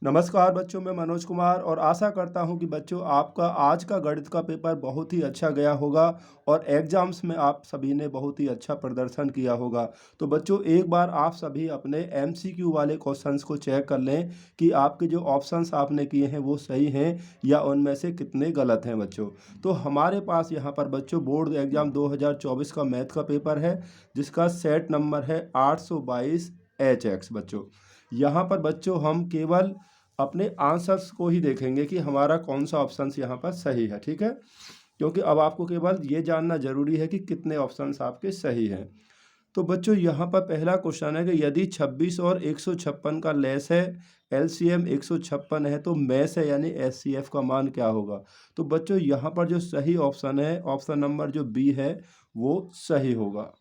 नमस्कार बच्चों, मैं मनोज कुमार और आशा करता हूं कि बच्चों आपका आज का गणित का पेपर बहुत ही अच्छा गया होगा और एग्जाम्स में आप सभी ने बहुत ही अच्छा प्रदर्शन किया होगा। तो बच्चों एक बार आप सभी अपने एमसीक्यू वाले क्वेश्चंस को चेक कर लें कि आपके जो ऑप्शंस आपने किए हैं वो सही हैं या उनमें से कितने गलत हैं बच्चों। तो हमारे पास यहाँ पर बच्चों बोर्ड एग्जाम 2024 का मैथ का पेपर है जिसका सेट नंबर है 822 HX बच्चों। यहाँ पर बच्चों हम केवल अपने आंसर्स को ही देखेंगे कि हमारा कौन सा ऑप्शंस यहाँ पर सही है, ठीक है। क्योंकि अब आपको केवल ये जानना जरूरी है कि कितने ऑप्शंस आपके सही हैं। तो बच्चों यहाँ पर पहला क्वेश्चन है कि यदि 26 और 156 का लेस है, एलसीएम 156 है तो मैस है यानी एचसीएफ का मान क्या होगा। तो बच्चों यहाँ पर जो सही ऑप्शन है, ऑप्शन नंबर जो बी है वो सही होगा।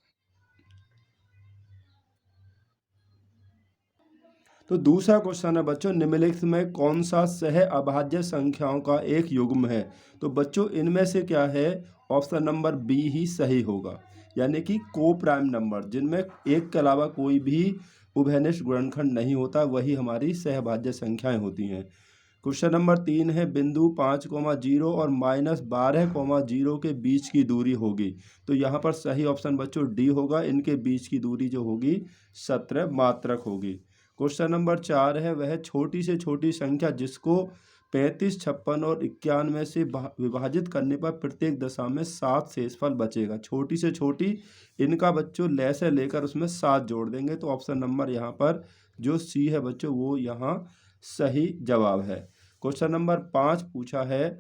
तो दूसरा क्वेश्चन है बच्चों, निम्नलिखित में कौन सा सह अभाज्य संख्याओं का एक युग्म है। तो बच्चों इनमें से क्या है, ऑप्शन नंबर बी ही सही होगा, यानी कि को प्राइम नंबर जिनमें एक के अलावा कोई भी उभयनिष्ठ गुणनखंड नहीं होता वही हमारी सहभाज्य संख्याएं होती हैं। क्वेश्चन नंबर 3 है, बिंदु 5,0 और -12,0 के बीच की दूरी होगी। तो यहाँ पर सही ऑप्शन बच्चों डी होगा, इनके बीच की दूरी जो होगी 17 मात्रक होगी। क्वेश्चन नंबर 4 है, वह छोटी से छोटी संख्या जिसको 35, 56 और 91 से विभाजित करने पर प्रत्येक दशा में 7 शेषफल बचेगा। छोटी से छोटी इनका बच्चों लय से लेकर उसमें 7 जोड़ देंगे तो ऑप्शन नंबर यहाँ पर जो सी है बच्चों वो यहाँ सही जवाब है। क्वेश्चन नंबर 5 पूछा है,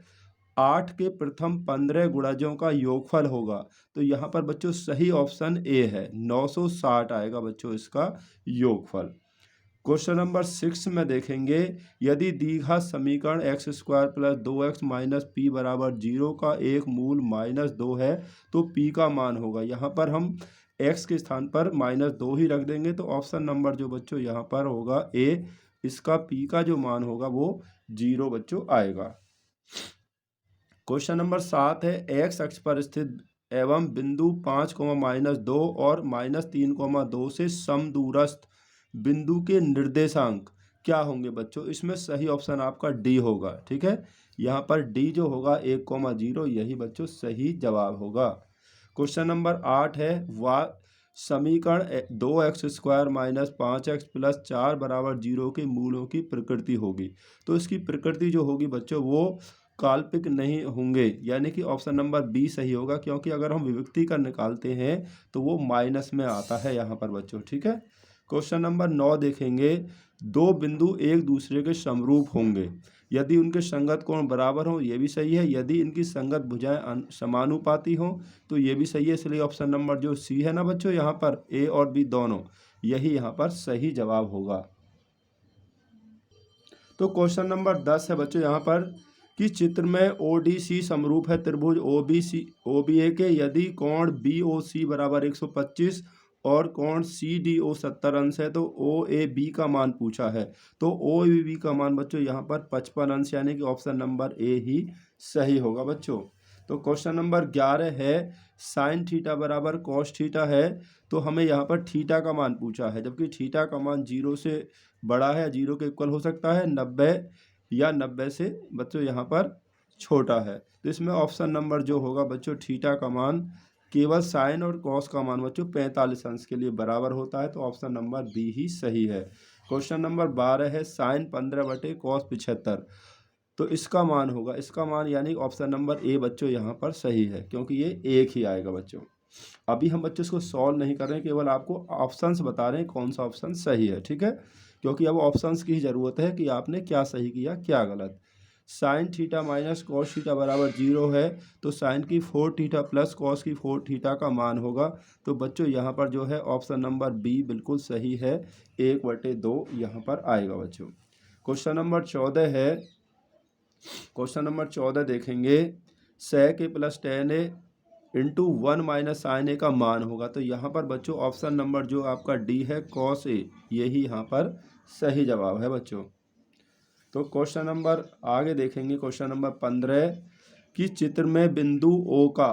8 के प्रथम 15 गुणजों का योगफल होगा। तो यहाँ पर बच्चों सही ऑप्शन ए है, 960 आएगा बच्चों इसका योगफल। क्वेश्चन नंबर 6 में देखेंगे, यदि द्विघात समीकरण x² + 2x - p = 0 का एक मूल -2 है तो p का मान होगा। यहाँ पर हम x के स्थान पर -2 ही रख देंगे तो ऑप्शन नंबर जो बच्चों यहाँ पर होगा ए, इसका p का जो मान होगा वो 0 बच्चों आएगा। क्वेश्चन नंबर 7 है, x अक्ष पर स्थित एवं बिंदु 5, -2 और -3, 2 से समदूरस्थ बिंदु के निर्देशांक क्या होंगे बच्चों। इसमें सही ऑप्शन आपका डी होगा, ठीक है। यहाँ पर डी जो होगा 1,0 यही बच्चों सही जवाब होगा। क्वेश्चन नंबर 8 है, समीकरण 2x² - 5x + 4 = 0 के मूलों की प्रकृति होगी। तो इसकी प्रकृति जो होगी बच्चों वो काल्पनिक नहीं होंगे, यानी कि ऑप्शन नंबर बी सही होगा, क्योंकि अगर हम विभक्तीकरण निकालते हैं तो वो माइनस में आता है यहाँ पर बच्चों, ठीक है। क्वेश्चन नंबर 9 देखेंगे, दो बिंदु एक दूसरे के समरूप होंगे यदि उनके संगत कोण बराबर हो, ये भी सही है। यदि इनकी संगत भुजाएं समानुपाती हो तो ये भी सही है। इसलिए ऑप्शन नंबर जो सी है ना बच्चों, यहाँ पर ए और बी दोनों यही यहाँ पर सही जवाब होगा। तो क्वेश्चन नंबर 10 है बच्चों यहाँ पर कि चित्र में ओडीसी समरूप है त्रिभुज ओबीए के यदि कोण बीओसी = 125 और कोण सीडीओ 70 अंश है तो ओ ए बी का मान पूछा है। तो ओ ए बी का मान बच्चों यहाँ पर 55 अंश, यानी कि ऑप्शन नंबर ए ही सही होगा बच्चों। तो क्वेश्चन नंबर 11 है, साइन थीटा बराबर कॉस थीटा है तो हमें यहाँ पर थीटा का मान पूछा है, जबकि थीटा का मान 0 से बड़ा है, 0 के इक्वल हो सकता है, 90 या 90 से बच्चों यहाँ पर छोटा है। तो इसमें ऑप्शन नंबर जो होगा बच्चों थीटा का मान केवल साइन और कॉस का मान बच्चों 45 अंश के लिए बराबर होता है तो ऑप्शन नंबर बी ही सही है। क्वेश्चन नंबर 12 है, साइन 15/cos 75 तो इसका मान होगा, इसका मान यानी ऑप्शन नंबर ए बच्चों यहाँ पर सही है, क्योंकि ये एक ही आएगा बच्चों। अभी हम बच्चों इसको सॉल्व नहीं कर रहे हैं, केवल आपको ऑप्शंस बता रहे हैं कौन सा ऑप्शन सही है, ठीक है। क्योंकि अब ऑप्शंस की ज़रूरत है कि आपने क्या सही किया क्या गलत। Sine theta minus cos theta बराबर 0 है तो साइन की 4 थीटा प्लस कॉस की 4 थीटा का मान होगा। तो बच्चों यहाँ पर जो है ऑप्शन नंबर बी बिल्कुल सही है, 1/2 यहाँ पर आएगा बच्चों। क्वेश्चन नंबर 14 है, क्वेश्चन नंबर 14 देखेंगे, sec a + tan a × 1 - sin a का मान होगा। तो यहाँ पर बच्चों ऑप्शन नंबर जो आपका डी है cos a यही यहाँ पर सही जवाब है बच्चों। तो क्वेश्चन नंबर आगे देखेंगे, क्वेश्चन नंबर 15 कि चित्र में बिंदु O का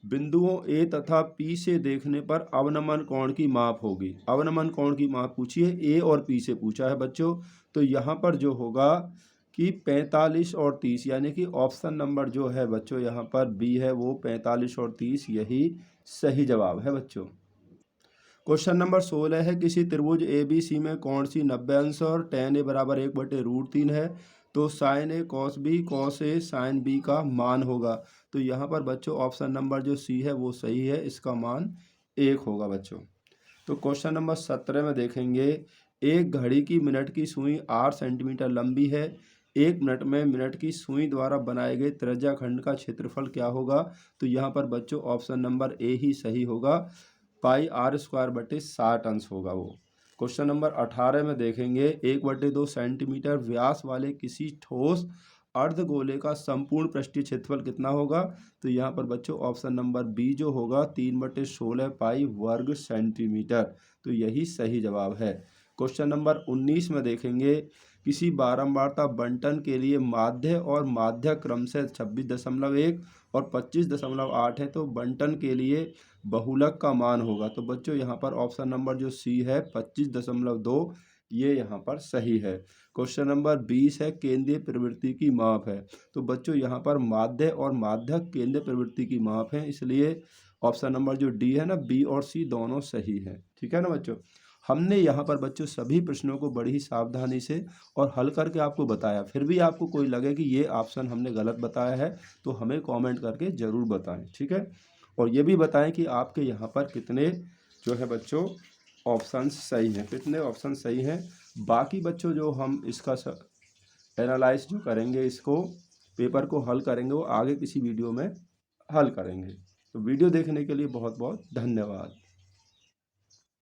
बिंदुओं A तथा P से देखने पर अवनमन कोण की माप होगी। अवनमन कोण की माप पूछी है, A और P से पूछा है बच्चों। तो यहाँ पर जो होगा कि 45 और 30, यानी कि ऑप्शन नंबर जो है बच्चों यहाँ पर बी है वो 45 और 30 यही सही जवाब है बच्चों। क्वेश्चन नंबर 16 है, किसी त्रिभुज ए बी सी में कौन सी 90 अंश और tan a बराबर 1/√3 है, तो sin a cos a sin b का मान होगा। तो यहाँ पर बच्चों ऑप्शन नंबर जो सी है वो सही है, इसका मान 1 होगा बच्चों। तो क्वेश्चन नंबर 17 में देखेंगे, एक घड़ी की मिनट की सुई 8 सेंटीमीटर लंबी है, 1 मिनट में मिनट की सुई द्वारा बनाए गए त्रिज्याखंड का क्षेत्रफल क्या होगा। तो यहाँ पर बच्चों ऑप्शन नंबर ए ही सही होगा, πr²/60 अंश होगा वो। क्वेश्चन नंबर 18 में देखेंगे, 1/2 सेंटीमीटर व्यास वाले किसी ठोस अर्धगोले का संपूर्ण पृष्ठीय क्षेत्रफल कितना होगा। तो यहाँ पर बच्चों ऑप्शन नंबर बी जो होगा 3/16 पाई वर्ग सेंटीमीटर, तो यही सही जवाब है। क्वेश्चन नंबर 19 में देखेंगे, किसी बारंबारता बंटन के लिए माध्य और माध्यक क्रम से 26.1 और 25.8 है, तो बंटन के लिए बहुलक का मान होगा। तो बच्चों यहाँ पर ऑप्शन नंबर जो सी है 25.2 ये यहाँ पर सही है। क्वेश्चन नंबर 20 है, केंद्रीय प्रवृत्ति की माप है। तो बच्चों यहाँ पर माध्य और माध्यक केंद्रीय प्रवृत्ति की माप है, इसलिए ऑप्शन नंबर जो डी है ना, बी और सी दोनों सही है। ठीक है ना बच्चों। हमने यहाँ पर बच्चों सभी प्रश्नों को बड़ी ही सावधानी से और हल करके आपको बताया। फिर भी आपको कोई लगे कि ये ऑप्शन हमने गलत बताया है तो हमें कमेंट करके ज़रूर बताएं। ठीक है, और ये भी बताएं कि आपके यहाँ पर कितने जो है बच्चों ऑप्शन सही हैं, कितने ऑप्शन सही हैं। बाकी बच्चों जो हम इसका एनालाइज जो करेंगे, इसको पेपर को हल करेंगे, वो आगे किसी वीडियो में हल करेंगे। तो वीडियो देखने के लिए बहुत बहुत धन्यवाद।